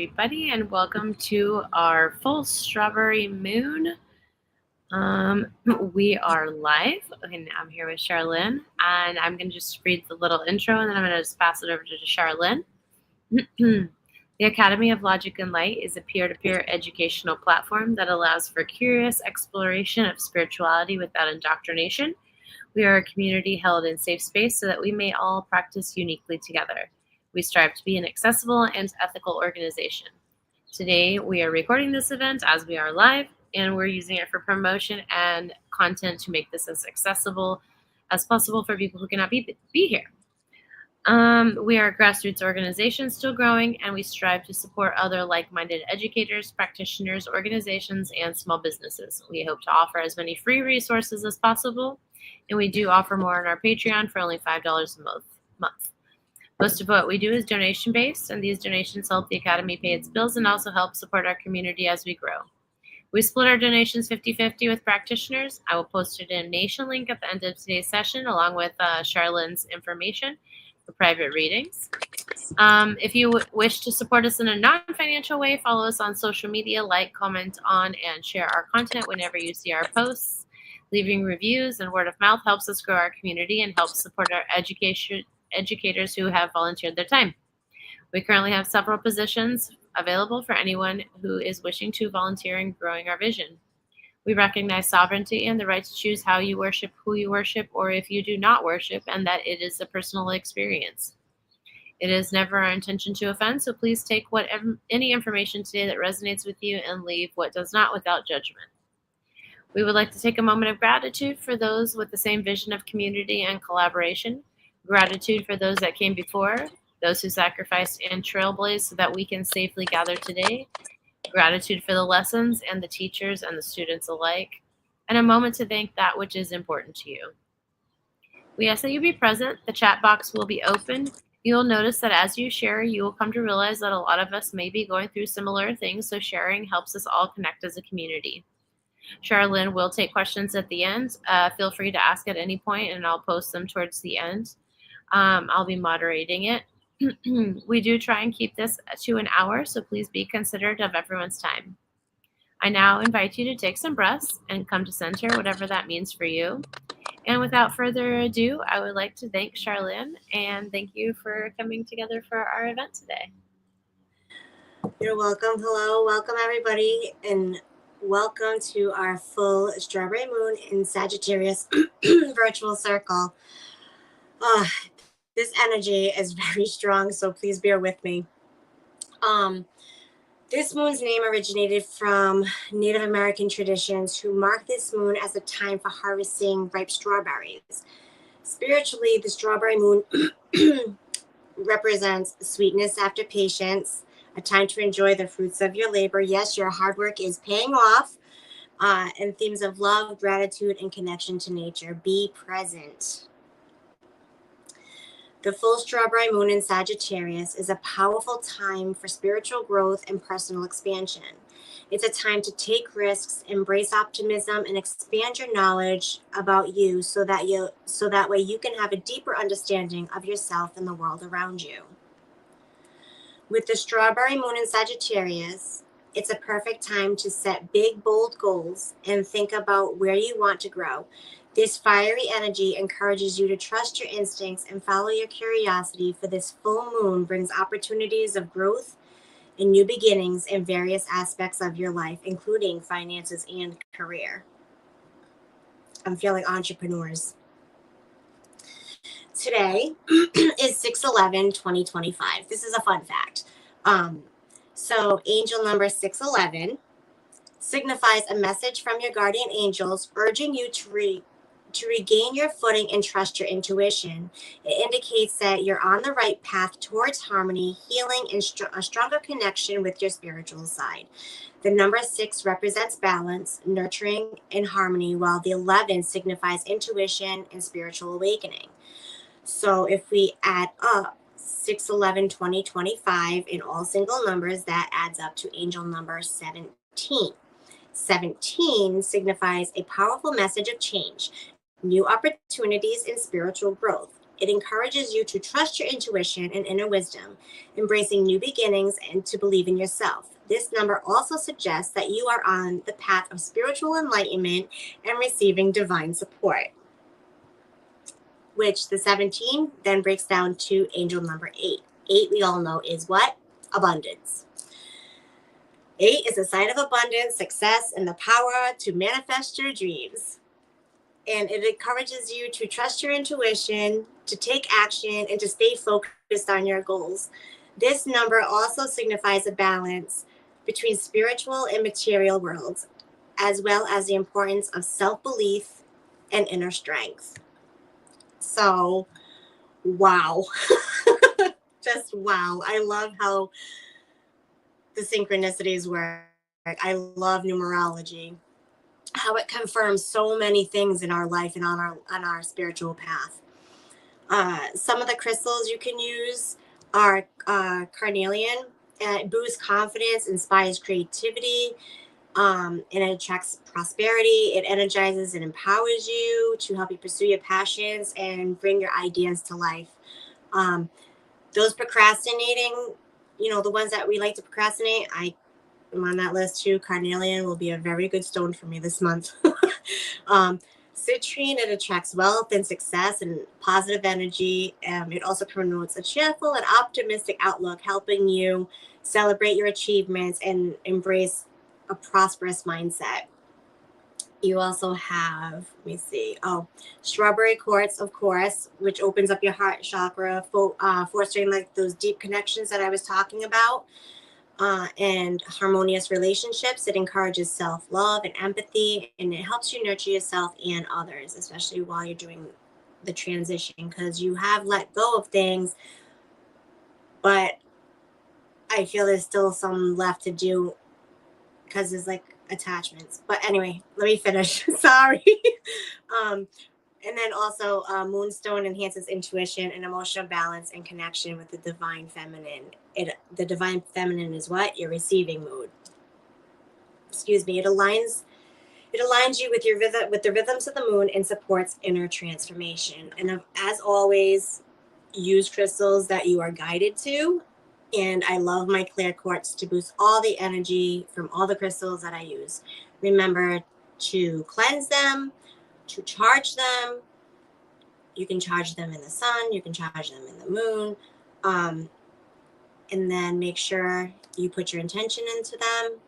everybody, and welcome to our full strawberry moon. We are live, and I'm here with Charlynn, and I'm going to just read the little intro, and then I'm going to just pass it over to Charlynn. The Academy of Logic and Light is a peer-to-peer educational platform that allows for curious exploration of spirituality without indoctrination. We are a community held in safe space so that we may all practice uniquely together. We strive to be an accessible and ethical organization. Today, we are recording this event as we are live, and we're using it for promotion and content to make this as accessible as possible for people who cannot be here. We are a grassroots organization still growing, and we strive to support other like-minded educators, practitioners, organizations, and small businesses. We hope to offer as many free resources as possible, and we do offer more on our Patreon for only $5 a month. Most of what we do is donation-based, and these donations help the Academy pay its bills and also help support our community as we grow. We split our donations 50-50 with practitioners. I will post a donation link at the end of today's session, along with Charlynn's information for private readings. If you wish to support us in a non-financial way, follow us on social media, like, comment on, and share our content whenever you see our posts. Leaving reviews and word of mouth helps us grow our community and helps support our educators who have volunteered their time. We currently have several positions available for anyone who is wishing to volunteer in growing our vision. We recognize sovereignty and the right to choose how you worship, who you worship, or if you do not worship, and that it is a personal experience. It is never our intention to offend, so please take any information today that resonates with you and leave what does not without judgment. We would like to take a moment of gratitude for those with the same vision of community and collaboration. Gratitude for those that came before, those who sacrificed and trailblazed so that we can safely gather today. Gratitude for the lessons and the teachers and the students alike. And a moment to thank that which is important to you. We ask that you be present. The chat box will be open. You will notice that as you share, you will come to realize that a lot of us may be going through similar things, so sharing helps us all connect as a community. Charlynn will take questions at the end. Feel free to ask at any point, and I'll post them towards the end. I'll be moderating it. We do try and keep this to an hour, so please be considerate of everyone's time. I now invite you to take some breaths and come to center, whatever that means for you. And without further ado, I would like to thank Charlynn and thank you for coming together for our event today. You're welcome. Hello. Welcome, everybody. And welcome to our full strawberry moon in Sagittarius virtual circle. This energy is very strong, so please bear with me. This moon's name originated from Native American traditions who mark this moon as a time for harvesting ripe strawberries. Spiritually, the strawberry moon represents sweetness after patience, a time to enjoy the fruits of your labor. Yes, your hard work is paying off, and themes of love, gratitude, and connection to nature. Be present. The full strawberry moon in Sagittarius is a powerful time for spiritual growth and personal expansion. It's a time to take risks, embrace optimism, and expand your knowledge about you so that way you can have a deeper understanding of yourself and the world around you. With the strawberry moon in Sagittarius, it's a perfect time to set big, bold goals and think about where you want to grow. This fiery energy encourages you to trust your instincts and follow your curiosity, for this full moon brings opportunities of growth and new beginnings in various aspects of your life, including finances and career. I'm feeling entrepreneurs. Today is 6/11/2025. This is a fun fact. So angel number 611 signifies a message from your guardian angels urging you to regain your footing and trust your intuition. It indicates that you're on the right path towards harmony, healing, and a stronger connection with your spiritual side. The number 6 represents balance, nurturing, and harmony, while the 11 signifies intuition and spiritual awakening. So if we add up 6/11/2025 in all single numbers, that adds up to angel number 17. 17 signifies a powerful message of change, new opportunities, and spiritual growth. It encourages you to trust your intuition and inner wisdom, embracing new beginnings and to believe in yourself. This number also suggests that you are on the path of spiritual enlightenment and receiving divine support, which the 17 then breaks down to angel number 8. 8, we all know, is what? Abundance. 8 is a sign of abundance, success, and the power to manifest your dreams. And it encourages you to trust your intuition, to take action, and to stay focused on your goals. This number also signifies a balance between spiritual and material worlds, as well as the importance of self-belief and inner strength. So, wow. Just wow. I love how the synchronicities work. I love numerology, how it confirms so many things in our life and on our spiritual path. Some of the crystals you can use are carnelian. It boosts confidence, inspires creativity, and it attracts prosperity. It energizes and empowers you to help you pursue your passions and bring your ideas to life. Those procrastinating, the ones that we like to procrastinate, I am on that list too. Carnelian will be a very good stone for me this month. Citrine, it attracts wealth and success and positive energy. It also promotes a cheerful and optimistic outlook, helping you celebrate your achievements and embrace a prosperous mindset. You also have, strawberry quartz, of course, which opens up your heart chakra, fostering like those deep connections that I was talking about, and harmonious relationships. It encourages self-love and empathy, and it helps you nurture yourself and others, especially while you're doing the transition, because you have let go of things, but I feel there's still some left to do because there's like attachments. But anyway, let me finish. Sorry. And then also moonstone enhances intuition and emotional balance and connection with the divine feminine. The divine feminine is what? Your receiving mood. Excuse me. It aligns you with the rhythms of the moon and supports inner transformation. And as always, use crystals that you are guided to. And I love my clear quartz to boost all the energy from all the crystals that I use. Remember to cleanse them, to charge them. You can charge them in the sun, you can charge them in the moon. And then make sure you put your intention into them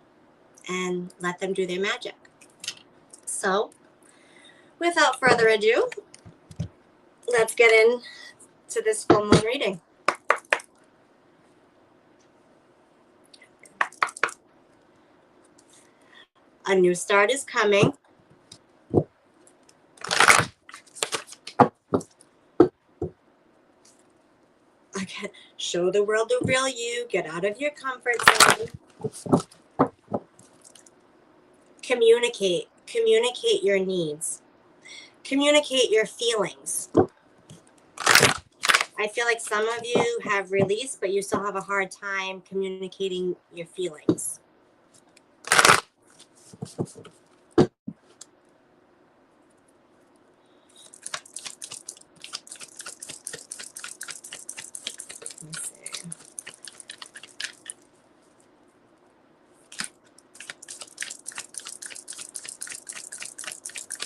and let them do their magic. So, without further ado, let's get into this full moon reading. A new start is coming. Again, show the world the real you. Get out of your comfort zone. Communicate. Communicate your needs. Communicate your feelings. I feel like some of you have released, but you still have a hard time communicating your feelings.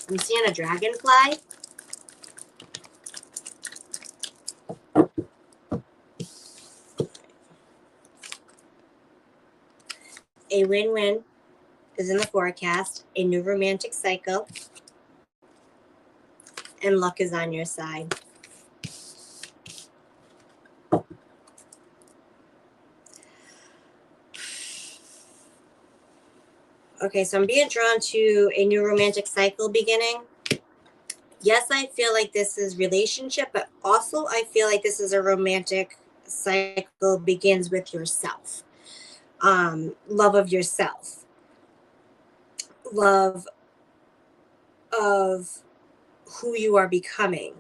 I'm seeing a dragonfly. A win-win is in the forecast. A new romantic cycle. And luck is on your side. Okay, so I'm being drawn to a new romantic cycle beginning. Yes, I feel like this is relationship, but also I feel like this is a romantic cycle begins with yourself. Love of yourself. Love of who you are becoming.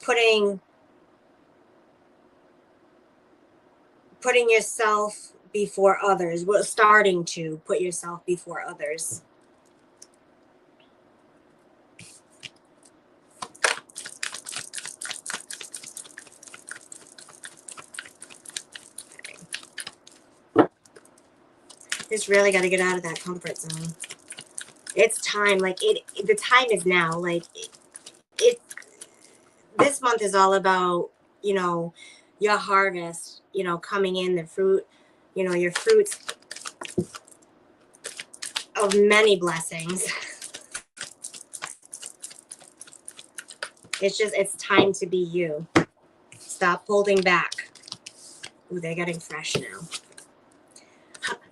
Putting yourself before others. Well, starting to put yourself before others. Just really got to get out of that comfort zone. It's time. Like the time is now. Like it this month is all about, you know, your harvest, you know, coming in, the fruit, you know, your fruits of many blessings. It's time to be you. Stop holding back. Ooh, they're getting fresh now.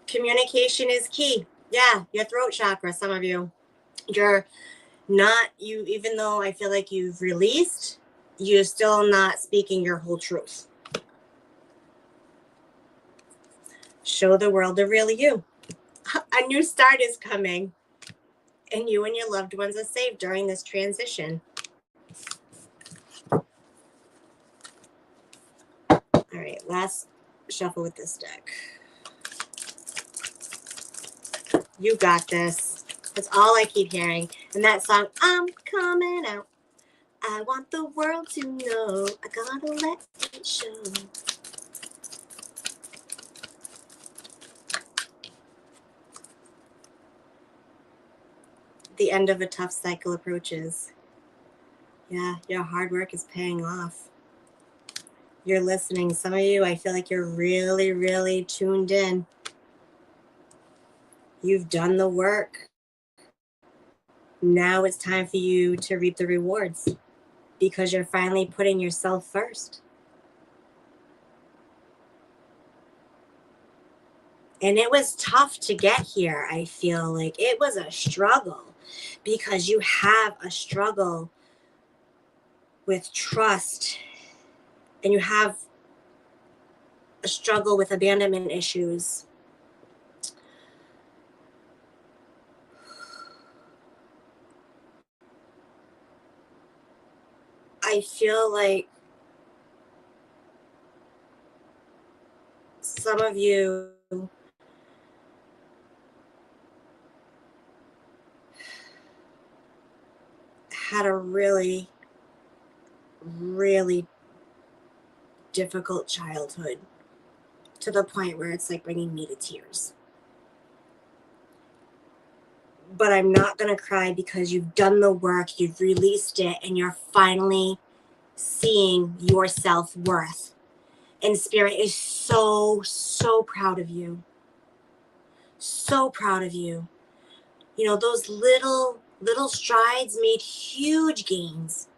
Communication is key. Yeah, your throat chakra, some of you. You're not, even though I feel like you've released, you're still not speaking your whole truth. Show the world the real you. A new start is coming, and you and your loved ones are safe during this transition. All right, last shuffle with this deck. You got this. That's all I keep hearing. And that song, I'm coming out. I want the world to know. I gotta let it show. The end of a tough cycle approaches. Yeah, your hard work is paying off. You're listening. Some of you, I feel like you're really, really tuned in. You've done the work. Now it's time for you to reap the rewards because you're finally putting yourself first. And it was tough to get here. I feel like it was a struggle because you have a struggle with trust and you have a struggle with abandonment issues. I feel like some of you had a really, really difficult childhood to the point where it's like bringing me to tears. But I'm not going to cry because you've done the work, you've released it, and you're finally seeing your self-worth. And Spirit is so, so proud of you. So proud of you. You know, those little strides made huge gains.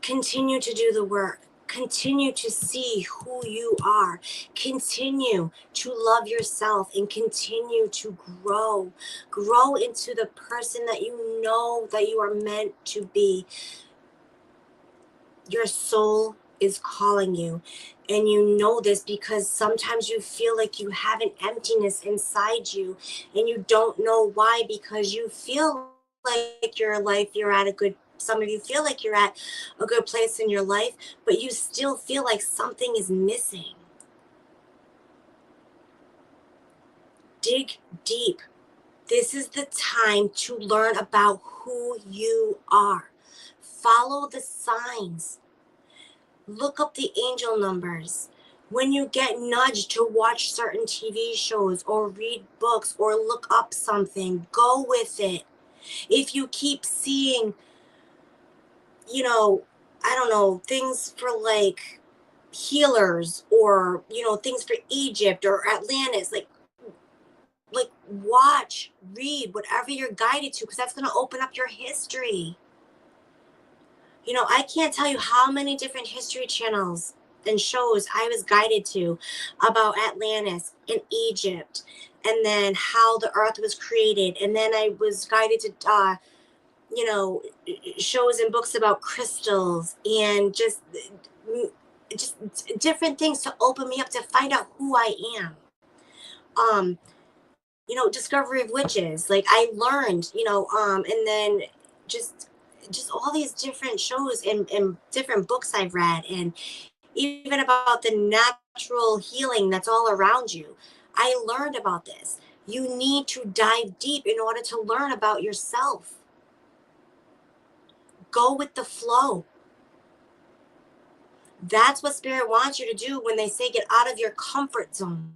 Continue to do the work. Continue to see who you are. Continue to love yourself and continue to grow. Grow into the person that you know that you are meant to be. Your soul is calling you. And you know this because sometimes you feel like you have an emptiness inside you and you don't know why, because you feel like your life, some of you feel like you're at a good place in your life, but you still feel like something is missing. Dig deep. This is the time to learn about who you are. Follow the signs. Look up the angel numbers. When you get nudged to watch certain TV shows or read books or look up something, go with it. If you keep seeing, you know, I don't know, things for like healers or, you know, things for Egypt or Atlantis, like watch, read, whatever you're guided to, because that's going to open up your history. You know, I can't tell you how many different history channels and shows I was guided to about Atlantis and Egypt, and then how the earth was created. And then I was guided to, you know, shows and books about crystals and just different things to open me up to find out who I am. You know, discovery of witches. Like I learned, you know, and then just all these different shows and different books I've read, and even about the natural healing that's all around you. I learned about this. You need to dive deep in order to learn about yourself. Go with the flow. That's what Spirit wants you to do when they say get out of your comfort zone.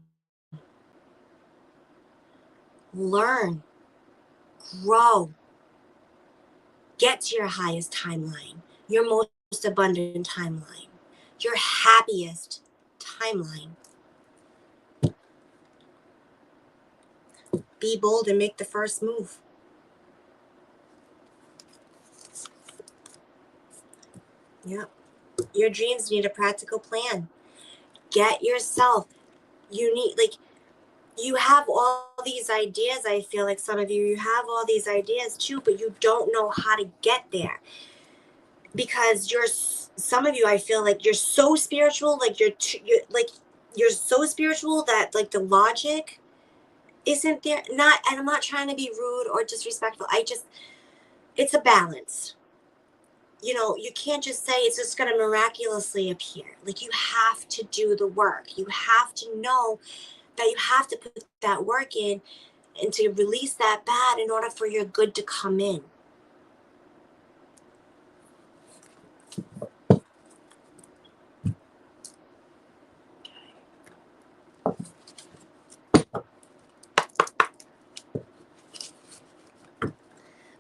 learn, grow, get to your highest timeline, your most abundant timeline, your happiest timeline. Be bold and make the first move. Yep. Your dreams need a practical plan. Get yourself, you have all these ideas. I feel like some of you have all these ideas too, but you don't know how to get there. Because some of you, I feel like you're so spiritual, like you're so spiritual that like the logic isn't there. And I'm not trying to be rude or disrespectful. It's a balance. You can't just say it's just going to miraculously appear. Like, you have to do the work. You have to know that you have to put that work in and to release that bad in order for your good to come in.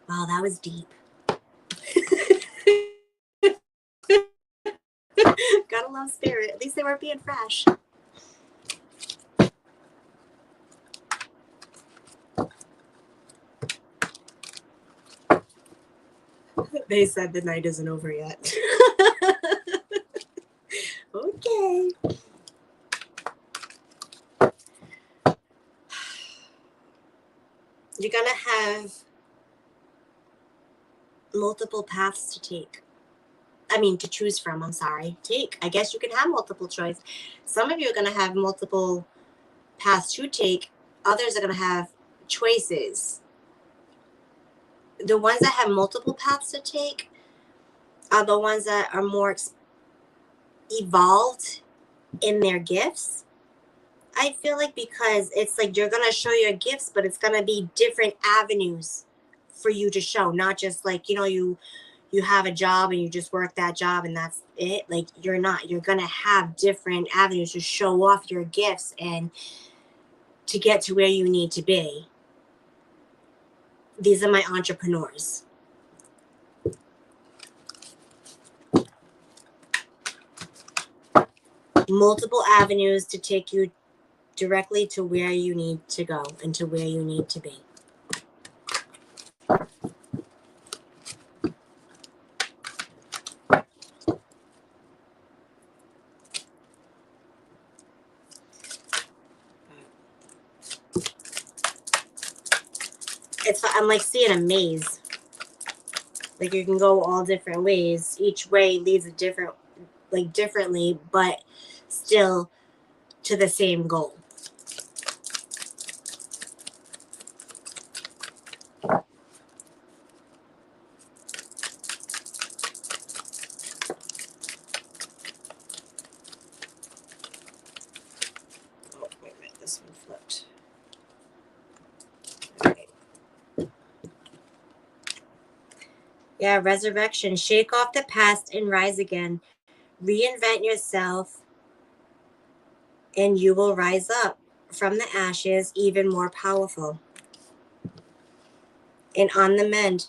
Wow, that was deep. Gotta love spirit. At least they weren't being fresh. They said the night isn't over yet. Okay. You're gonna have multiple paths to take. To choose from, I'm sorry. I guess you can have multiple choice. Some of you are going to have multiple paths to take. Others are going to have choices. The ones that have multiple paths to take are the ones that are more evolved in their gifts. I feel like, because it's like you're going to show your gifts, but it's going to be different avenues for you to show. Not just like, you have a job and you just work that job and that's it. Like, you're not. You're going to have different avenues to show off your gifts and to get to where you need to be. These are my entrepreneurs. Multiple avenues to take you directly to where you need to go and to where you need to be. I'm like seeing a maze. Like, you can go all different ways. Each way leads a different, differently, but still to the same goal. Oh, wait a minute, this one flipped. Yeah, resurrection. Shake off the past and rise again. Reinvent yourself, and you will rise up from the ashes even more powerful. And on the mend,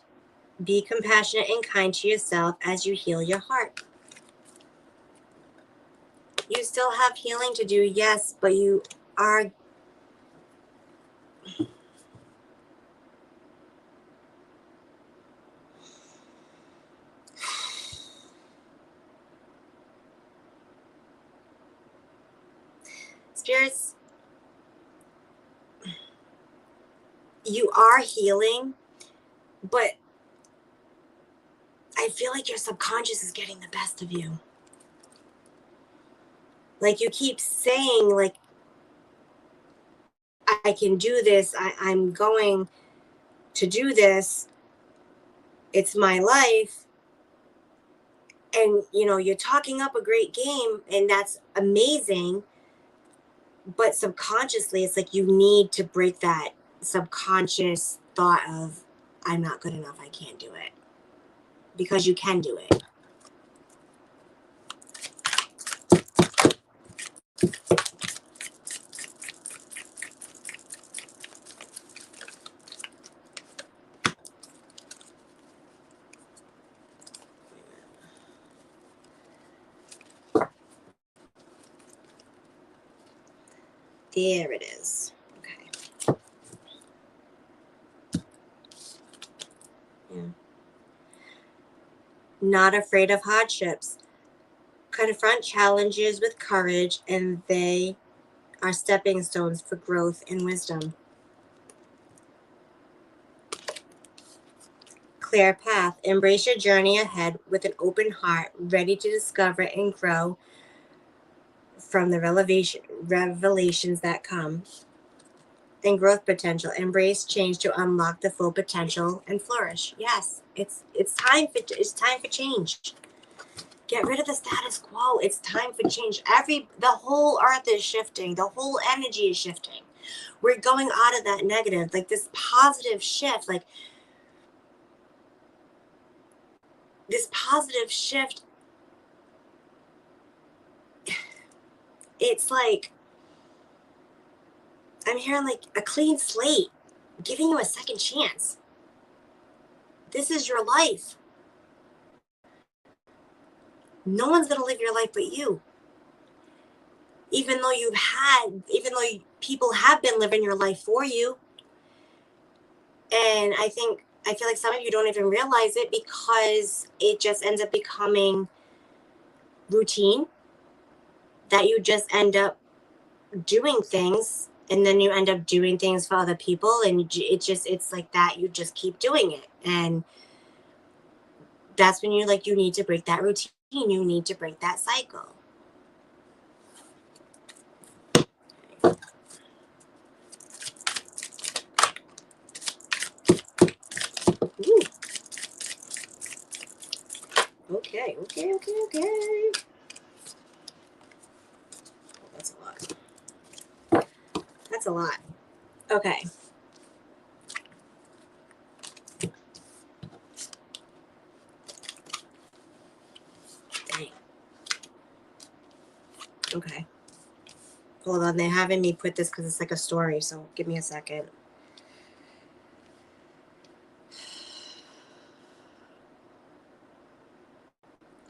be compassionate and kind to yourself as you heal your heart. You still have healing to do, yes, but you are... Spirits, you are healing, but I feel like your subconscious is getting the best of you. Like, you keep saying, like, I can do this. I'm going to do this. It's my life. And, you're talking up a great game, and that's amazing. But subconsciously, it's like you need to break that subconscious thought of, I'm not good enough, I can't do it. Because you can do it. Here it is. Okay. Yeah. Not afraid of hardships. Confront challenges with courage, and they are stepping stones for growth and wisdom. Clear path. Embrace your journey ahead with an open heart, ready to discover and grow from the revelations that come. And growth potential. Embrace change to unlock the full potential and flourish. Yes, it's time for change. Get rid of the status quo. It's time for change. The whole earth is shifting. The whole energy is shifting. We're going out of that negative, like this positive shift, like this positive shift. It's like I'm hearing like a clean slate, giving you a second chance. This is your life. No one's going to live your life but you. Even though people have been living your life for you. And I feel like some of you don't even realize it because it just ends up becoming routine, that you just end up doing things, and then you end up doing things for other people, and it's like that. You just keep doing it, and that's when you need to break that routine. You need to break that cycle. Ooh. Okay. That's a lot. Okay. Dang. Okay. Hold on. They're having me put this because it's like a story, so give me a second.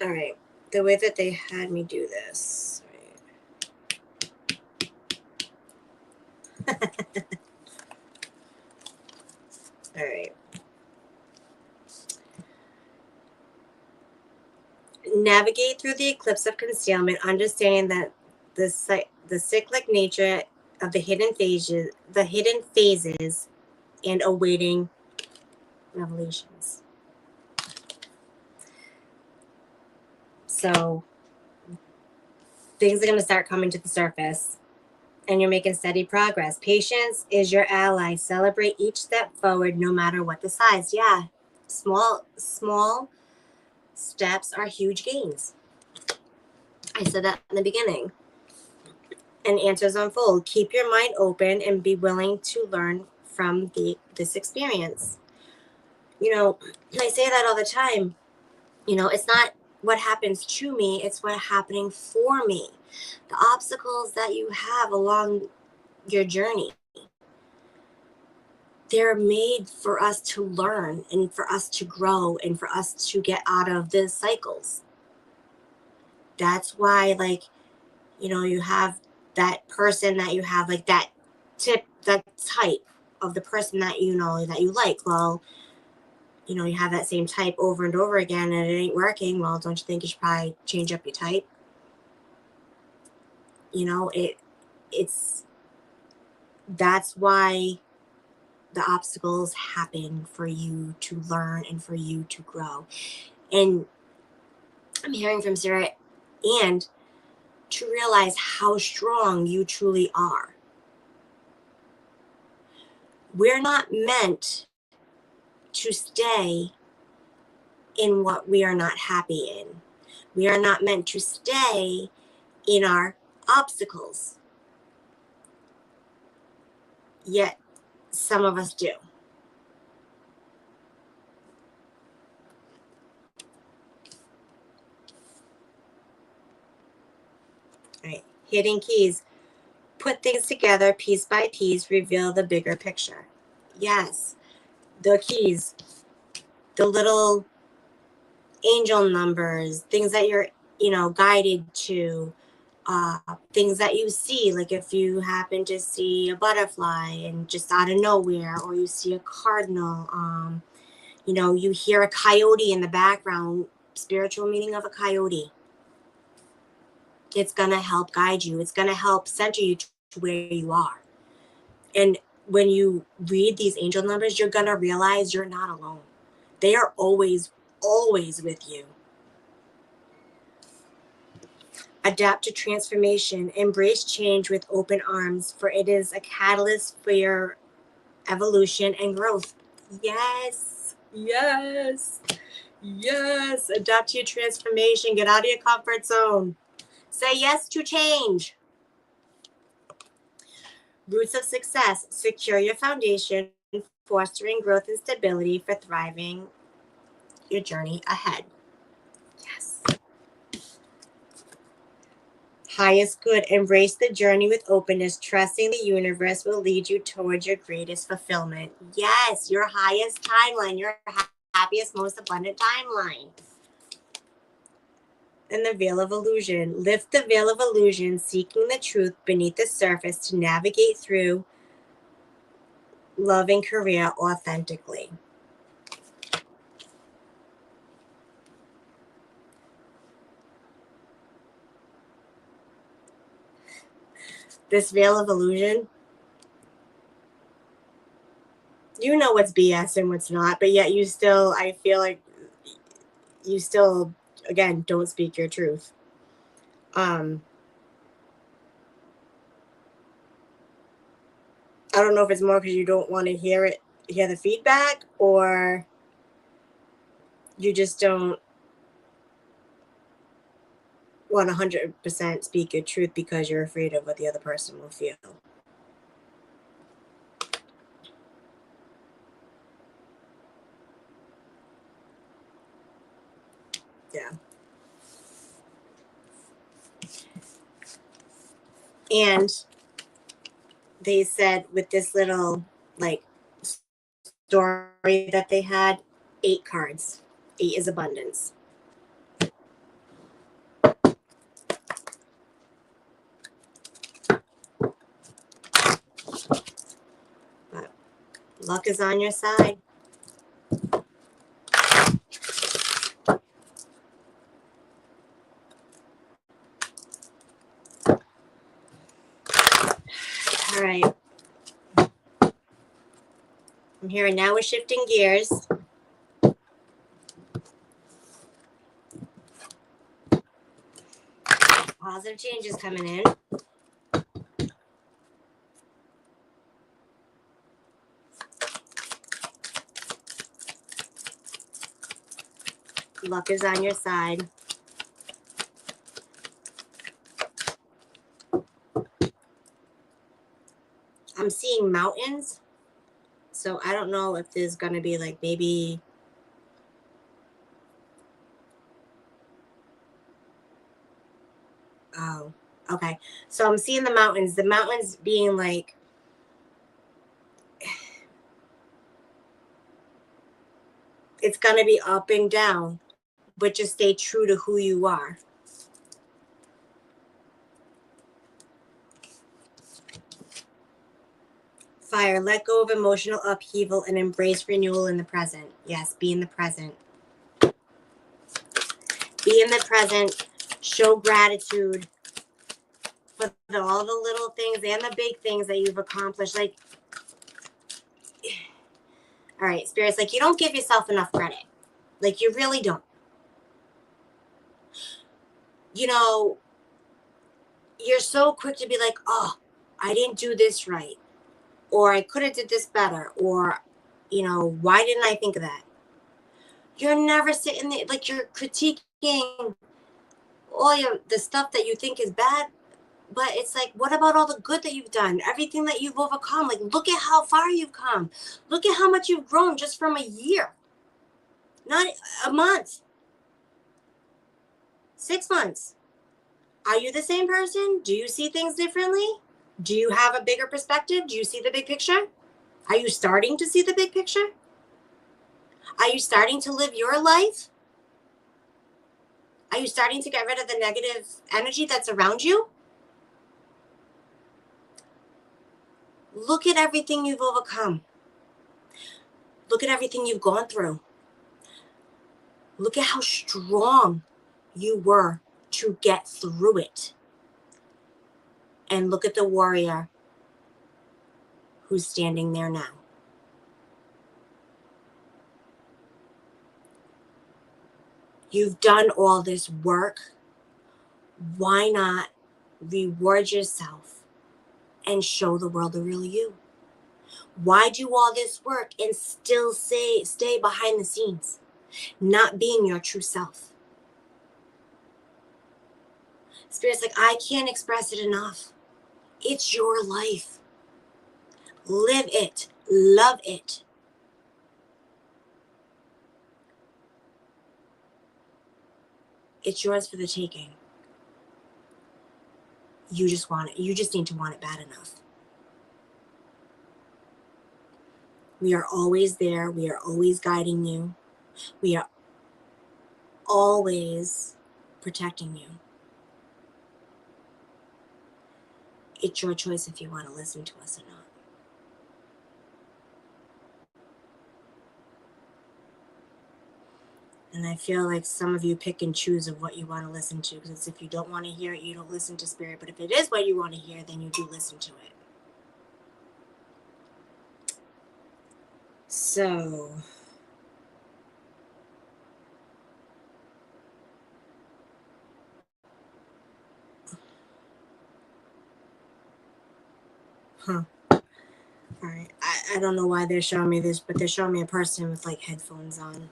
All right. The way that they had me do this. All right. Navigate through the eclipse of concealment, understanding that the cyclic nature of the hidden phases, and awaiting revelations. So things are going to start coming to the surface, and you're making steady progress. Patience is your ally. Celebrate each step forward, no matter what the size. Yeah, small steps are huge gains. I said that in the beginning. And answers unfold. Keep your mind open and be willing to learn from this experience. I say that all the time. It's not what happens to me, it's what's happening for me. The obstacles that you have along your journey, they're made for us to learn and for us to grow and for us to get out of the cycles. That's why, you have that person that you have, like that type of the person that that you like. Well, you have that same type over and over again and it ain't working. Well, don't you think you should probably change up your type? That's why the obstacles happen, for you to learn and for you to grow. And I'm hearing from Sarah, and to realize how strong you truly are. We're not meant to stay in what we are not happy in. We are not meant to stay in our obstacles. Yet some of us do. All right. Hidden keys. Put things together piece by piece, reveal the bigger picture. Yes. The keys. The little angel numbers, things that you're, guided to, things that you see, like if you happen to see a butterfly and just out of nowhere, or you see a cardinal, you know, you hear a coyote in the background, spiritual meaning of a coyote. It's going to help guide you. It's going to help center you to where you are. And when you read these angel numbers, you're going to realize you're not alone. They are always, always with you. Adapt to transformation. Embrace change with open arms, for it is a catalyst for your evolution and growth. Yes, yes, yes. Adapt to your transformation. Get out of your comfort zone. Say yes to change. Roots of success. Secure your foundation, fostering growth and stability for thriving your journey ahead. Yes. Highest good. Embrace the journey with openness, trusting the universe will lead you towards your greatest fulfillment. Yes, your highest timeline, your happiest, most abundant timeline. And the veil of illusion. Lift the veil of illusion, seeking the truth beneath the surface to navigate through loving career authentically. This veil of illusion, you know what's BS and what's not, but yet you still, I feel like you still, again, don't speak your truth. I don't know if it's more because you don't want to hear the feedback, or you just don't want 100% speak your truth because you're afraid of what the other person will feel. Yeah. And they said with this little like story that they had, 8 cards. 8 is abundance. But luck is on your side. All right. I'm hearing now we're shifting gears. Positive changes coming in. Luck is on your side. I'm seeing mountains. So I don't know if there's going to be like maybe oh, okay. So I'm seeing the mountains being like it's going to be up and down, but just stay true to who you are. Fire, let go of emotional upheaval and embrace renewal in the present. Yes, be in the present. Be in the present. Show gratitude for all the little things and the big things that you've accomplished. Like, all right, spirits, like you don't give yourself enough credit. Like you really don't. You know, you're so quick to be like, oh, I didn't do this right. Or I could have did this better. Or, you know, why didn't I think of that? You're never sitting there, like you're critiquing all the stuff that you think is bad. But it's like, what about all the good that you've done? Everything that you've overcome. Like, look at how far you've come. Look at how much you've grown just from a year. Not a month. 6 months. Are you the same person? Do you see things differently? Do you have a bigger perspective? Do you see the big picture? Are you starting to see the big picture? Are you starting to live your life? Are you starting to get rid of the negative energy that's around you? Look at everything you've overcome. Look at everything you've gone through. Look at how strong you were to get through it. And look at the warrior who's standing there now. You've done all this work. Why not reward yourself and show the world the real you? Why do all this work and still stay behind the scenes, not being your true self? Spirit's like, I can't express it enough. It's your life. Live it. Love it. It's yours for the taking. You just want it. You just need to want it bad enough. We are always there. We are always guiding you. We are always protecting you. It's your choice if you want to listen to us or not. And I feel like some of you pick and choose of what you want to listen to, because if you don't want to hear it, you don't listen to Spirit. But if it is what you want to hear, then you do listen to it. So, all right. I don't know why they're showing me this, but they're showing me a person with like headphones on.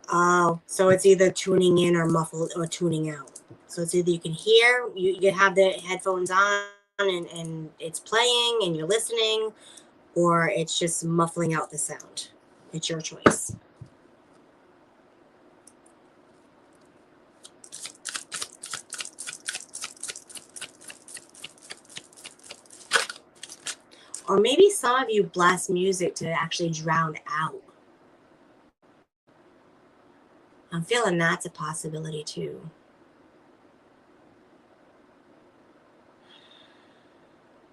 Oh, so it's either tuning in or muffled or tuning out. So it's either you can hear, you have the headphones on and it's playing and you're listening, or it's just muffling out the sound. It's your choice. Or maybe some of you blast music to actually drown out. I'm feeling that's a possibility too.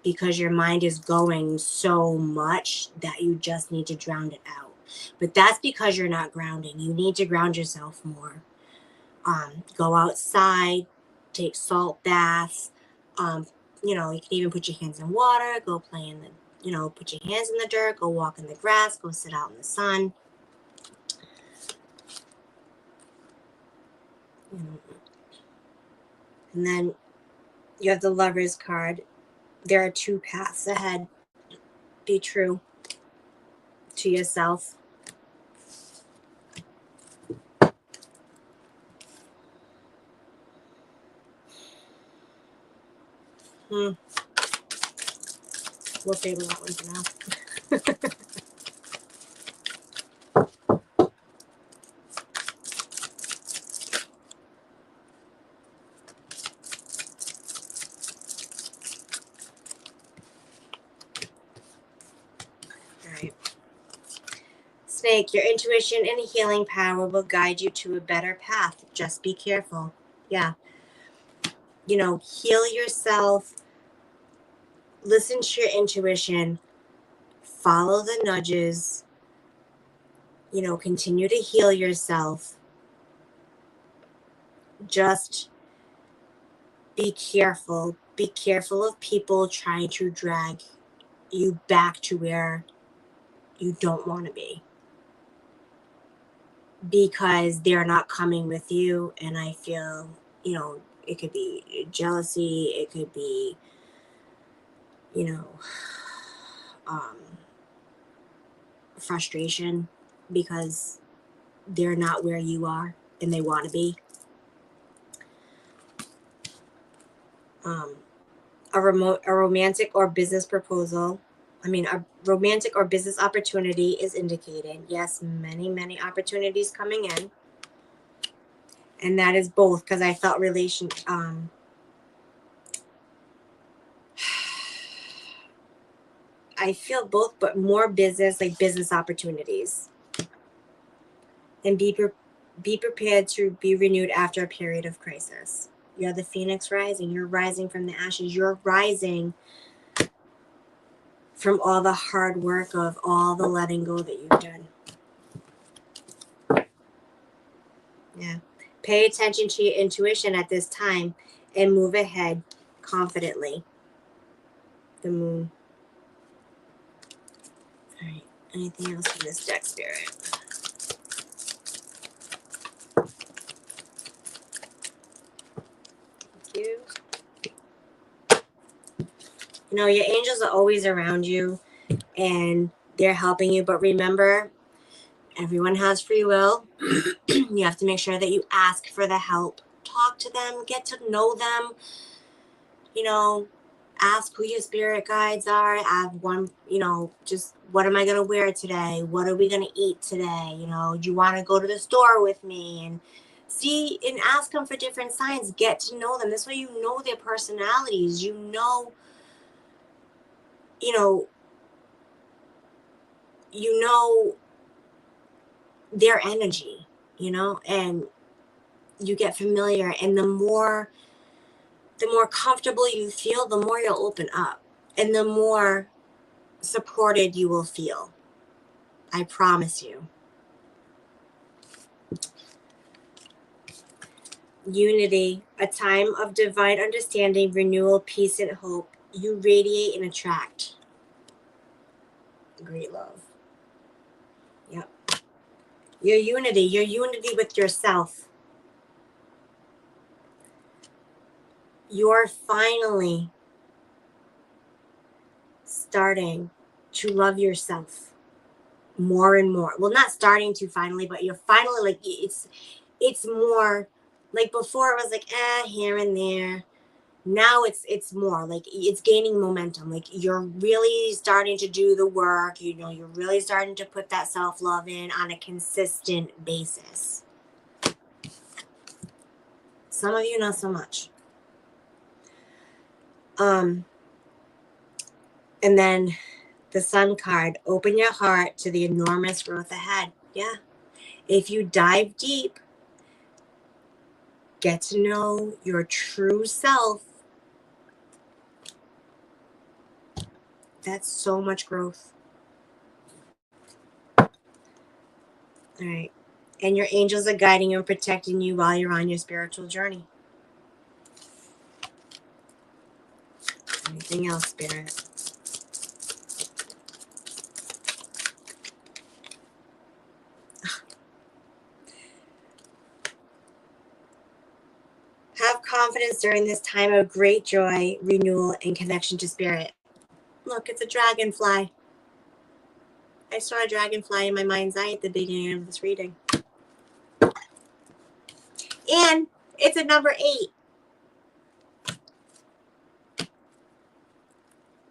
Because your mind is going so much that you just need to drown it out. But that's because you're not grounding. You need to ground yourself more. Go outside, take salt baths. You can even put your hands in water, go play in the, put your hands in the dirt, go walk in the grass, go sit out in the sun. And then you have the Lover's card. There are two paths ahead. Be true to yourself. We'll table that one for now. All right. Snake, your intuition and healing power will guide you to a better path. Just be careful. Yeah. Heal yourself. Listen to your intuition. Follow the nudges. Continue to heal yourself. Just be careful. Be careful of people trying to drag you back to where you don't want to be. Because they're not coming with you. And I feel, it could be jealousy. It could be, frustration because they're not where you are and they want to be. A romantic or business proposal. A romantic or business opportunity is indicated. Yes, many, many opportunities coming in. And that is both, because I felt I feel both, but more business, like business opportunities. And be Be prepared to be renewed after a period of crisis. You're the phoenix rising. You're rising from the ashes. You're rising from all the hard work of all the letting go that you've done. Yeah. Pay attention to your intuition at this time and move ahead confidently. The moon. All right. Anything else from this deck, Spirit? Thank you. You know, your angels are always around you and they're helping you. But remember, everyone has free will. You have to make sure that you ask for the help. Talk to them. Get to know them. You know, ask who your spirit guides are. Ask one, you know, just what am I going to wear today? What are we going to eat today? You know, do you want to go to the store with me? And see and ask them for different signs. Get to know them. This way you know their personalities. You know their energy, you know, and you get familiar. And the more comfortable you feel, the more you'll open up and the more supported you will feel. I promise you. Unity, a time of divine understanding, renewal, peace, and hope. You radiate and attract great love. Yep. Your unity with yourself. You're finally starting to love yourself more and more. Well, not starting to finally, but you're finally like, it's more like before it was like, here and there. Now it's more like it's gaining momentum. Like you're really starting to do the work, you know, you're really starting to put that self-love in on a consistent basis. Some of you, not so much. And then the Sun card, open your heart to the enormous growth ahead. Yeah. If you dive deep, get to know your true self, that's so much growth. All right. And your angels are guiding you and protecting you while you're on your spiritual journey. Anything else, Spirit? Have confidence during this time of great joy, renewal, and connection to Spirit. Look, it's a dragonfly. I saw a dragonfly in my mind's eye at the beginning of this reading. And it's a number 8.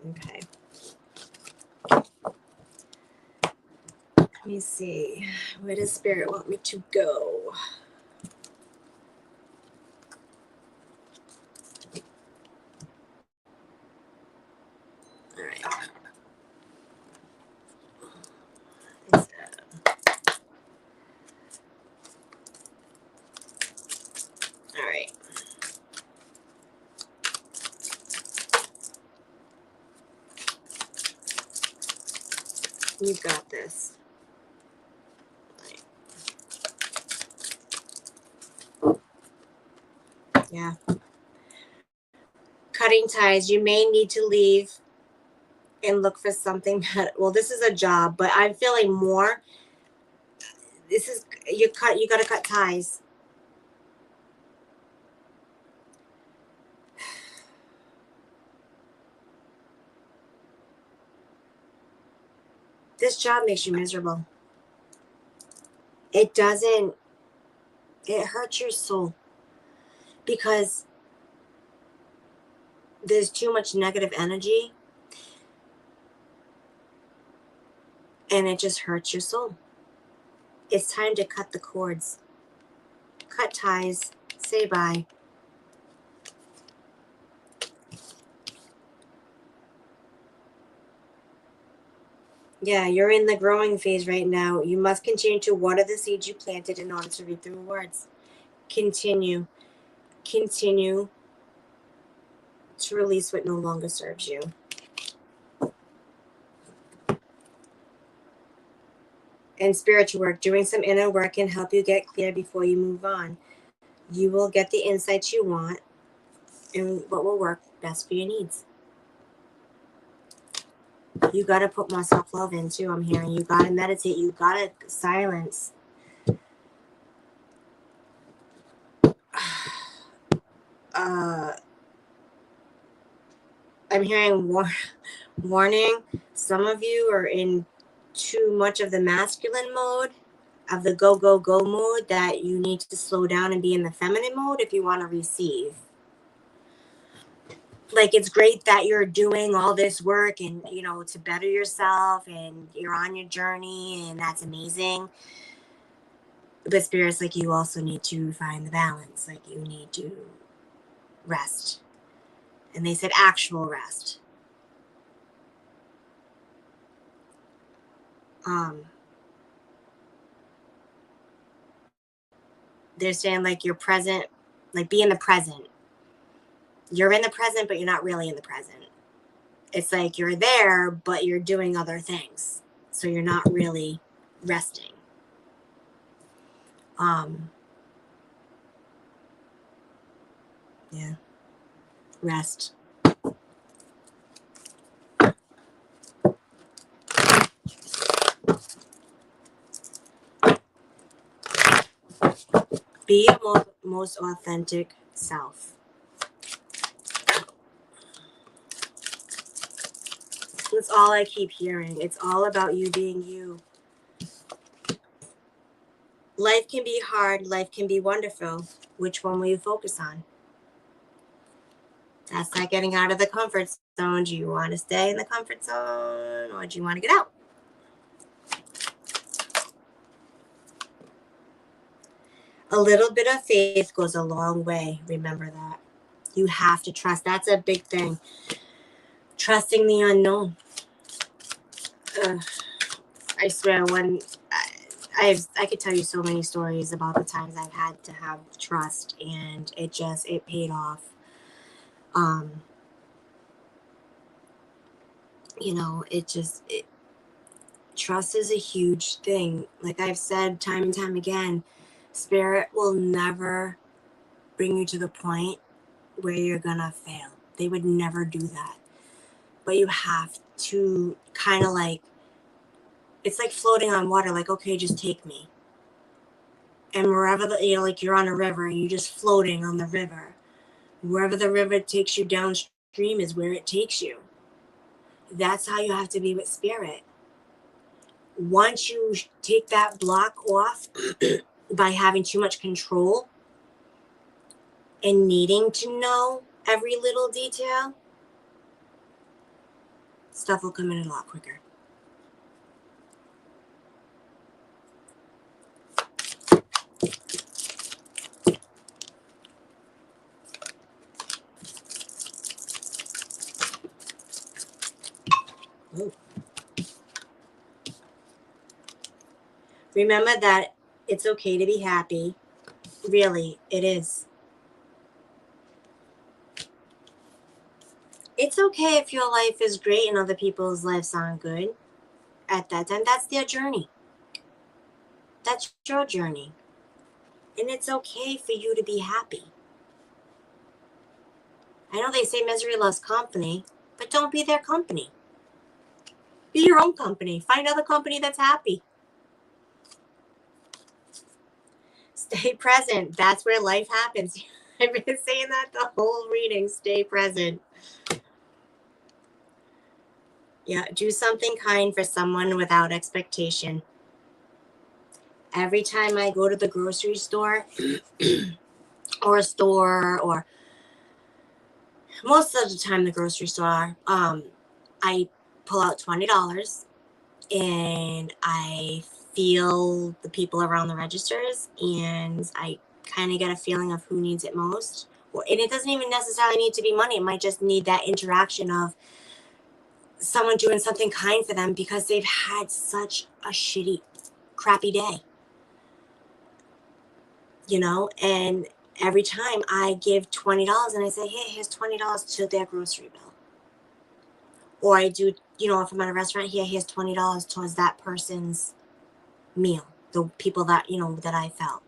Okay. Let me see. Where does Spirit want me to go? All right. All right. You got this. Yeah. Cutting ties. You may need to leave and look for something better. Well, this is a job, but I'm feeling more. This is you got to cut ties. This job makes you miserable. It doesn't. It hurts your soul because there's too much negative energy and it just hurts your soul. It's time to cut the cords. Cut ties. Say bye. Yeah, you're in the growing phase right now. You must continue to water the seeds you planted in order to reap the rewards. Continue to release what no longer serves you. And spiritual work, doing some inner work can help you get clear before you move on. You will get the insights you want and what will work best for your needs. You got to put more self-love in too, I'm hearing. You got to meditate. You got to silence. I'm hearing warning. Some of you are in too much of the masculine mode, of the go, go, go mode, that you need to slow down and be in the feminine mode if you want to receive. Like, it's great that you're doing all this work and, you know, to better yourself, and you're on your journey, and that's amazing. But Spirit's like, you also need to find the balance. Like, you need to rest. And they said actual rest. They're saying, like, you're present, like, be in the present. You're in the present, but you're not really in the present. It's like you're there, but you're doing other things. So you're not really resting. Yeah. Rest. Be your most authentic self. That's all I keep hearing. It's all about you being you. Life can be hard. Life can be wonderful. Which one will you focus on? That's not getting out of the comfort zone. Do you want to stay in the comfort zone, or do you want to get out? A little bit of faith goes a long way. Remember that. You have to trust. That's a big thing. Trusting the unknown. I swear, I could tell you so many stories about the times I've had to have trust, and it paid off. You know, trust is a huge thing. Like I've said time and time again, Spirit will never bring you to the point where you're gonna fail. They would never do that. But you have to kind of like, it's like floating on water. Like, okay, just take me. And wherever like you're on a river and you're just floating on the river. Wherever the river takes you downstream is where it takes you. That's how you have to be with Spirit. Once you take that block off by having too much control and needing to know every little detail, stuff will come in a lot quicker. Ooh. Remember that it's okay to be happy. Really, it is. It's okay if your life is great and other people's lives aren't good. At that time, that's their journey. That's your journey. And it's okay for you to be happy. I know they say misery loves company, but don't be their company. Be your own company. Find other company that's happy. Stay present. That's where life happens. I've been saying that the whole reading. Stay present. Yeah, do something kind for someone without expectation. Every time I go to the grocery store or a store, or most of the time the grocery store, I pull out $20 and I feel the people around the registers, and I kind of get a feeling of who needs it most. And it doesn't even necessarily need to be money. It might just need that interaction of someone doing something kind for them because they've had such a shitty, crappy day. You know, and every time I give $20 and I say, hey, here's $20 to their grocery bill. Or I do, you know, if I'm at a restaurant here, here's $20 towards that person's meal. The people that, you know, that I felt.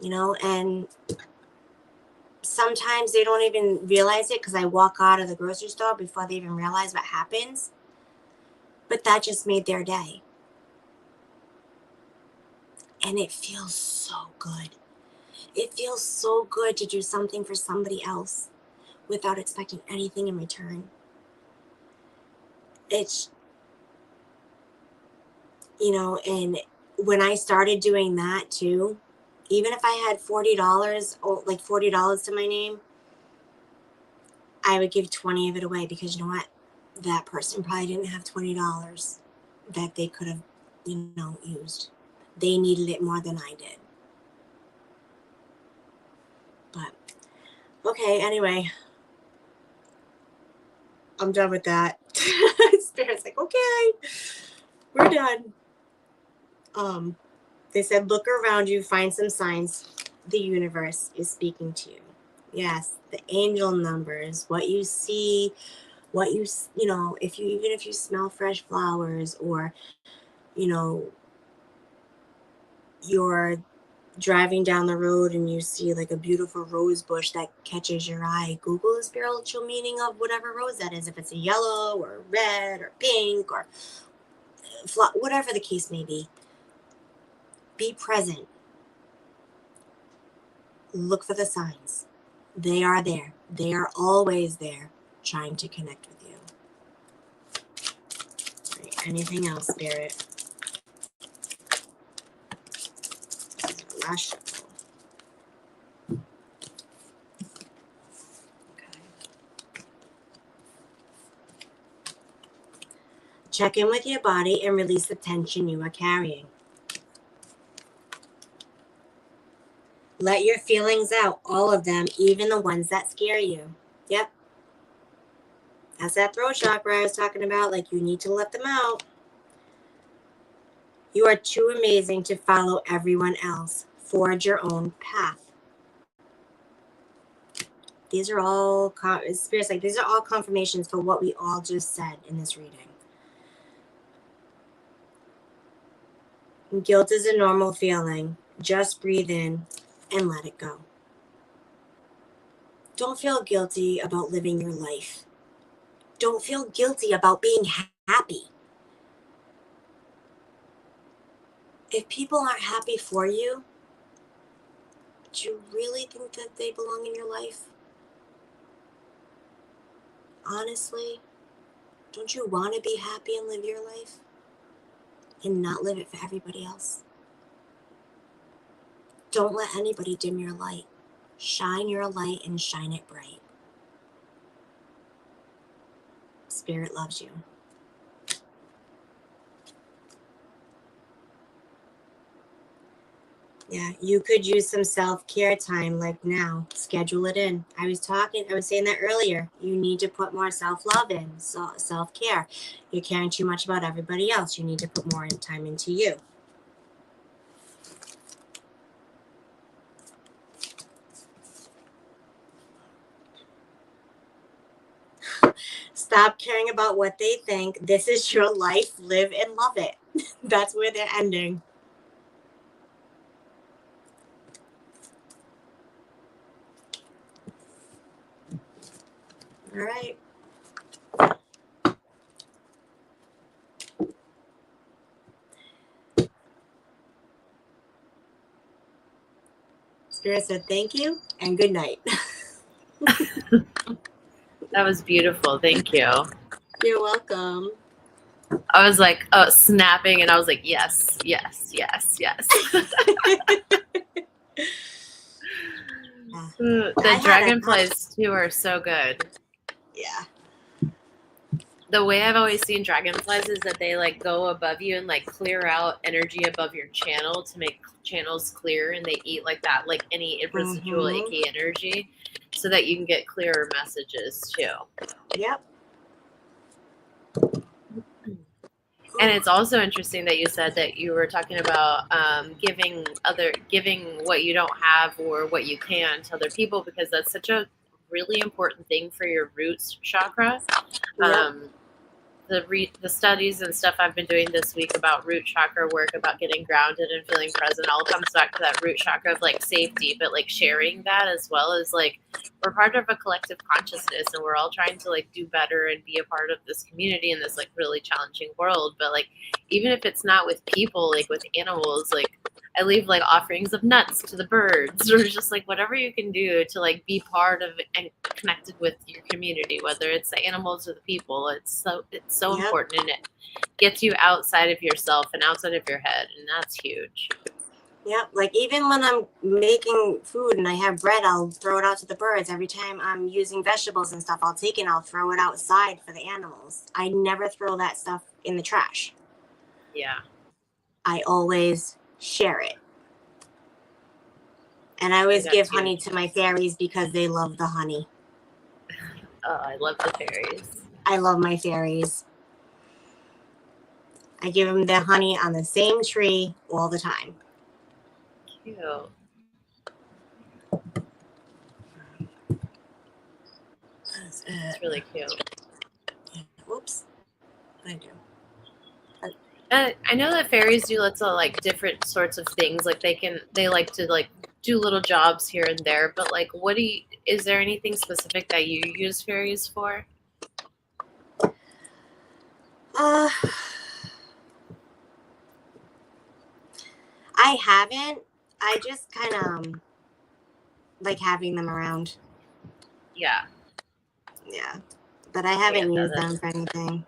You know, and sometimes they don't even realize it because I walk out of the grocery store before they even realize what happens. But that just made their day. And it feels so good. It feels so good to do something for somebody else without expecting anything in return. It's, you know, and when I started doing that too, even if I had $40 or like $40 to my name, I would give 20 of it away because you know what? That person probably didn't have $20 that they could have, you know, used. They needed it more than I did. But, okay, anyway. I'm done with that. Spirit's like, okay, we're done. They said, look around you, find some signs the universe is speaking to you. Yes, the angel numbers, what you see, what you know, even if you smell fresh flowers, or, you know, you're driving down the road and you see like a beautiful rose bush that catches your eye, Google the spiritual meaning of whatever rose that is, if it's a yellow or red or pink or whatever the case may be. Be present. Look for the signs. They are there. They are always there, trying to connect with you. Right. Anything else, Spirit? Last shuffle. Okay. Check in with your body and release the tension you are carrying. Let your feelings out, all of them, even the ones that scare you. Yep. That's that throat chakra I was talking about. Like, you need to let them out. You are too amazing to follow everyone else. Forge your own path. These are all, Spirit's like, these are all confirmations for what we all just said in this reading. Guilt is a normal feeling. Just breathe in and let it go. Don't feel guilty about living your life. Don't feel guilty about being happy. If people aren't happy for you, do you really think that they belong in your life? Honestly, don't you want to be happy and live your life and not live it for everybody else? Don't let anybody dim your light. Shine your light and shine it bright. Spirit loves you. Yeah, you could use some self-care time like now. Schedule it in. I was saying that earlier. You need to put more self-love in, self-care. You're caring too much about everybody else. You need to put more time into you. Stop caring about what they think. This is your life. Live and love it. That's where they're ending. All right. Spirit said thank you and good night. That was beautiful. Thank you. You're welcome. I was like, snapping, and I was like, yes, yes, yes, yes. The dragonflies too are so good. Yeah. The way I've always seen dragonflies is that they like go above you and like clear out energy above your channel to make channels clear, and they eat like that, like any residual icky energy, so that you can get clearer messages too. Yep. And it's also interesting that you said that you were talking about giving what you don't have or what you can to other people, because that's such a really important thing for your roots chakra. Yep. The studies and stuff I've been doing this week about root chakra work, about getting grounded and feeling present, all comes back to that root chakra of like safety, but like sharing that as well as like we're part of a collective consciousness and we're all trying to like do better and be a part of this community in this like really challenging world. But like even if it's not with people, like with animals, like I leave like offerings of nuts to the birds or just like whatever you can do to like be part of and connected with your community, whether it's the animals or the people. It's so Yep. important, and it gets you outside of yourself and outside of your head, and that's huge. Yep. Like even when I'm making food and I have bread, I'll throw it out to the birds. Every time I'm using vegetables and stuff, I'll take it and I'll throw it outside for the animals. I never throw that stuff in the trash. Yeah. I always share it. And I always give honey to my fairies because they love the honey. Oh, I love the fairies. I love my fairies. I give them the honey on the same tree all the time. Cute. It's really cute. Whoops. I do. I know that fairies do lots of like different sorts of things. Like they like to like do little jobs here and there. But like, is there anything specific that you use fairies for? I haven't. I just kind of like having them around. Yeah. Yeah. But I haven't used them for anything.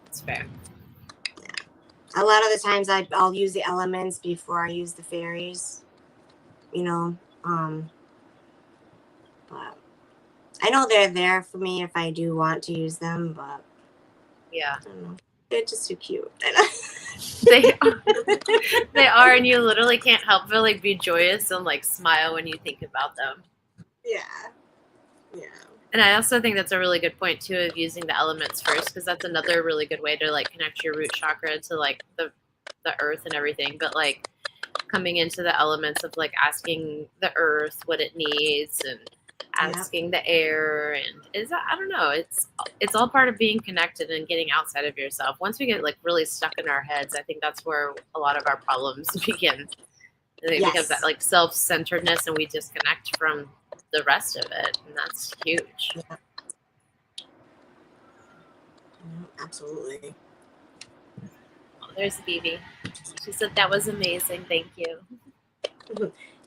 That's fair. Yeah. A lot of the times I'll use the elements before I use the fairies. You know, but I know they're there for me if I do want to use them, but yeah. I don't know. They're just too cute. They are, and you literally can't help but like be joyous and like smile when you think about them. Yeah. Yeah. And I also think that's a really good point too of using the elements first, because that's another really good way to like connect your root chakra to like the earth and everything. But like coming into the elements of like asking the earth what it needs and asking the air, and I don't know, it's all part of being connected and getting outside of yourself. Once we get like really stuck in our heads, I think that's where a lot of our problems begin. Because that like self-centeredness, and we disconnect from the rest of it, and that's huge. Yeah. Absolutely. Oh, there's Vivi. She said that was amazing. Thank you.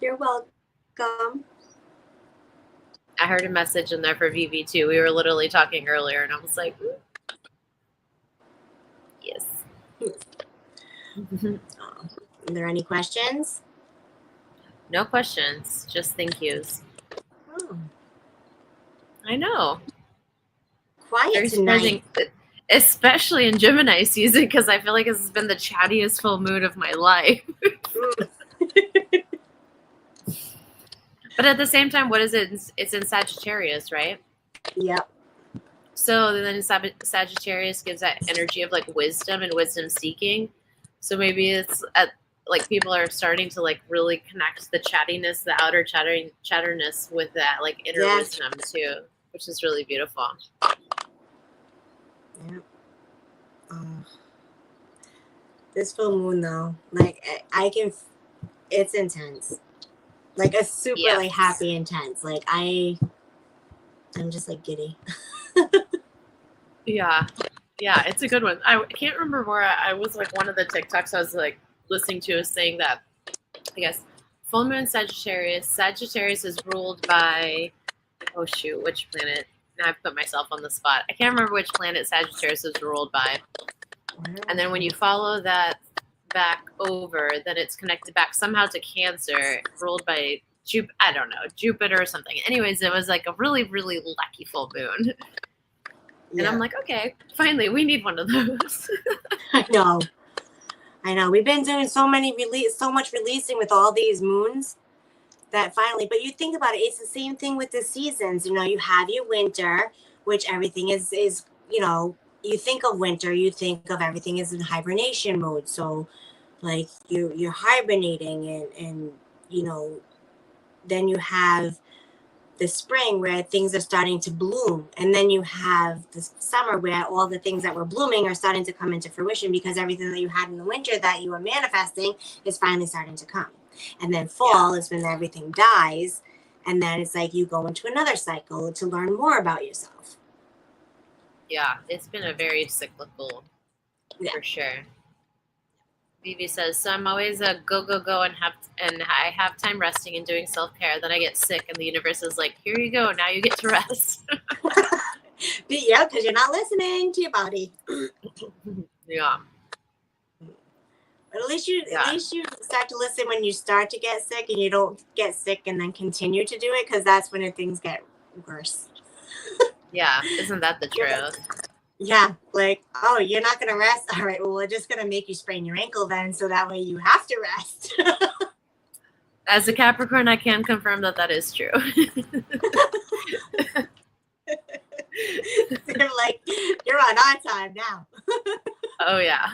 You're welcome. I heard a message in there for Vivi too. We were literally talking earlier, and I was like, ooh. Yes. Are there any questions? No questions, just thank yous. Oh. I know. Quiet tonight. Especially in Gemini season, because I feel like this has been the chattiest full moon of my life. But at the same time, what is it? It's in Sagittarius, right? Yep. So then Sagittarius gives that energy of like wisdom and wisdom seeking. So maybe it's like people are starting to like really connect the chattiness, the outer chatterness with that like inner wisdom too, which is really beautiful. Yep. This full moon though, like it's intense. Like a super like happy intense. Like I'm just like giddy. Yeah, it's a good one. I can't remember where I was like one of the TikToks I was like listening to is saying that I guess full moon Sagittarius is ruled by which planet? Now I've put myself on the spot. I can't remember which planet Sagittarius is ruled by. And then when you follow that back over, then it's connected back somehow to Cancer, ruled by Jupiter or something. Anyways, it was like a really, really lucky full moon. And I'm like, okay, finally, we need one of those. I know. We've been doing so much releasing with all these moons that finally, but you think about it, it's the same thing with the seasons. You know, you have your winter, which everything is, you know, you think of winter, you think of everything is in hibernation mode. So like you're hibernating and, you know, then you have the spring where things are starting to bloom, and then you have the summer where all the things that were blooming are starting to come into fruition because everything that you had in the winter that you were manifesting is finally starting to come. And then fall is when everything dies, and then it's like you go into another cycle to learn more about yourself. Yeah, it's been a very cyclical, for sure. Vivi says, so I'm always a go and I have time resting and doing self-care. Then I get sick and the universe is like, here you go, now you get to rest. Yeah, because you're not listening to your body. Yeah. But at least you start to listen when you start to get sick, and you don't get sick and then continue to do it, because that's when things get worse. Yeah, isn't that the truth? Yeah, like, oh, you're not going to rest? All right, well, we're just going to make you sprain your ankle then, so that way you have to rest. As a Capricorn, I can confirm that is true. They're like, you're on our time now. Oh, yeah,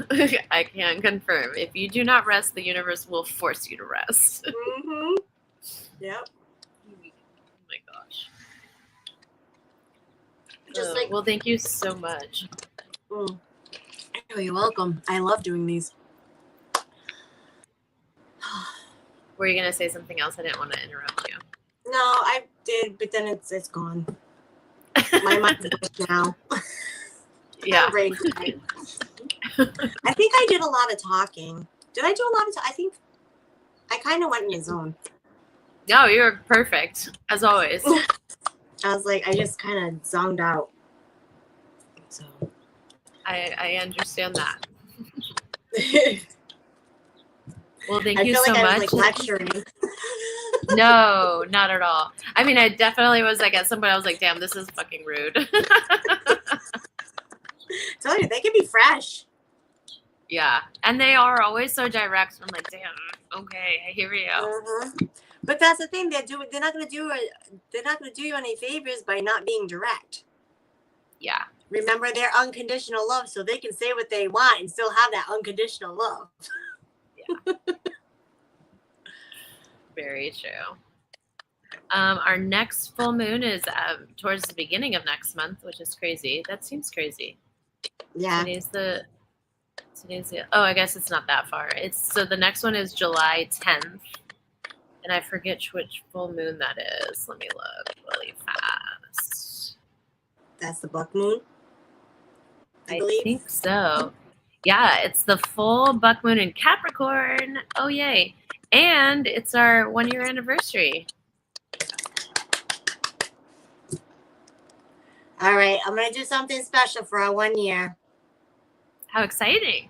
I can confirm. If you do not rest, the universe will force you to rest. Mm-hmm. Yep. Oh, my gosh. Just like, well, thank you so much. Oh, you're welcome. I love doing these. Were you gonna say something else? I didn't want to interrupt you. No, I did, but then it's gone. My mind is now. Yeah. I think I did a lot of talking. Did I do a lot of? I think I kind of went in the zone. No, you're perfect as always. I was like, I just kind of zoned out. So I understand that. Well, thank you so much. I was like lecturing. No, not at all. I mean, I definitely was like, at some point I was like, damn, this is fucking rude. Tell you, they can be fresh. Yeah, and they are always so direct. I'm like, damn, okay, I hear you. Mm-hmm. But that's the thing. They're not going to do you any favors by not being direct. Yeah. Remember, they're unconditional love, so they can say what they want and still have that unconditional love. Yeah. Very true. Our next full moon is towards the beginning of next month, which is crazy. That seems crazy. Yeah. Today's the I guess it's not that far. So the next one is July 10th. And I forget which full moon that is. Let me look really fast. That's the buck moon? I think so. Yeah, it's the full buck moon in Capricorn. Oh, yay. And it's our 1-year anniversary. All right, I'm going to do something special for our 1 year. How exciting.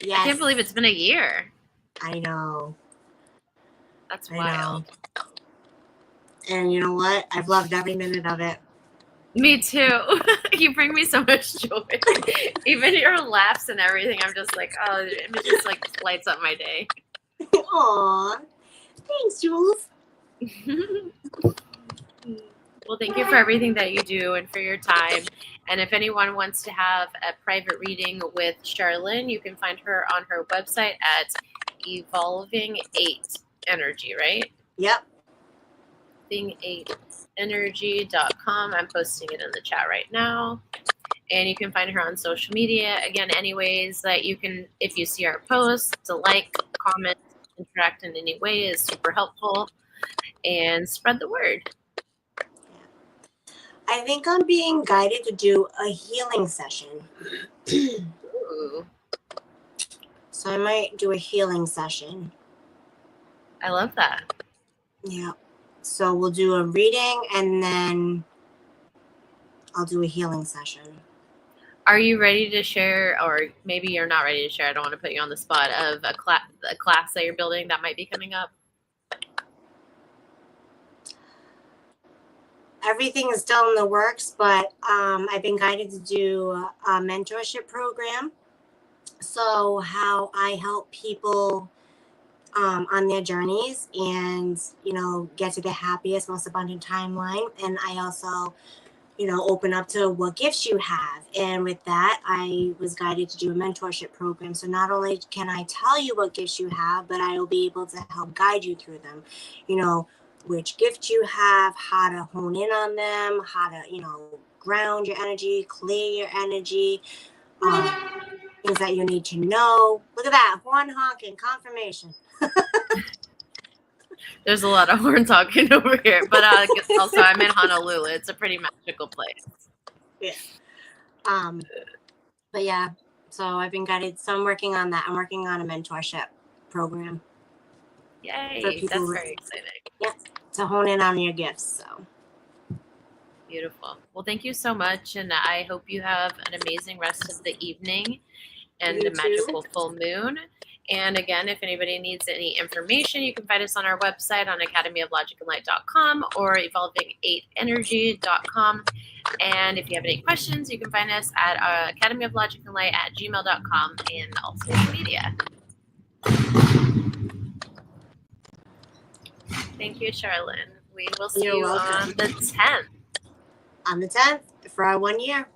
Yes. I can't believe it's been a year. I know. That's wild. And you know what? I've loved every minute of it. Me too. You bring me so much joy. Even your laughs and everything, I'm just like, oh, it just like lights up my day. Aw. Thanks, Jules. Well, thank you for everything that you do and for your time. And if anyone wants to have a private reading with Charlynn, you can find her on her website at Evolving 8 Energy, right? Yep. Evolving8energy.com. I'm posting it in the chat right now. And you can find her on social media. Again, any ways that you can, if you see our posts, to like, comment, interact in any way is super helpful. And spread the word. I think I'm being guided to do a healing session. Ooh. So I might do a healing session. I love that. Yeah. So we'll do a reading and then I'll do a healing session. Are you ready to share, or maybe you're not ready to share, I don't want to put you on the spot, of a class that you're building that might be coming up? Everything is still in the works, but I've been guided to do a mentorship program. So how I help people on their journeys and, you know, get to the happiest, most abundant timeline. And I also open up to what gifts you have. And with that, I was guided to do a mentorship program. So not only can I tell you what gifts you have, but I will be able to help guide you through them. Which gift you have, how to hone in on them, how to, ground your energy, clear your energy, things that you need to know. Look at that, horn honking, confirmation. There's a lot of horn talking over here, but also I'm in Honolulu. It's a pretty magical place. Yeah. But yeah, so I've been guided. So I'm working on that. I'm working on a mentorship program. Yay! That's very exciting. Yeah, to hone in on your gifts. So beautiful. Well, thank you so much, and I hope you have an amazing rest of the evening and a magical full moon. And again, if anybody needs any information, you can find us on our website on academyoflogicandlight.com or evolving8energy.com. And if you have any questions, you can find us at academyoflogicandlight@gmail.com and all social media. Thank you, Charlynn. We will see you on the 10th. On the 10th for our 1 year.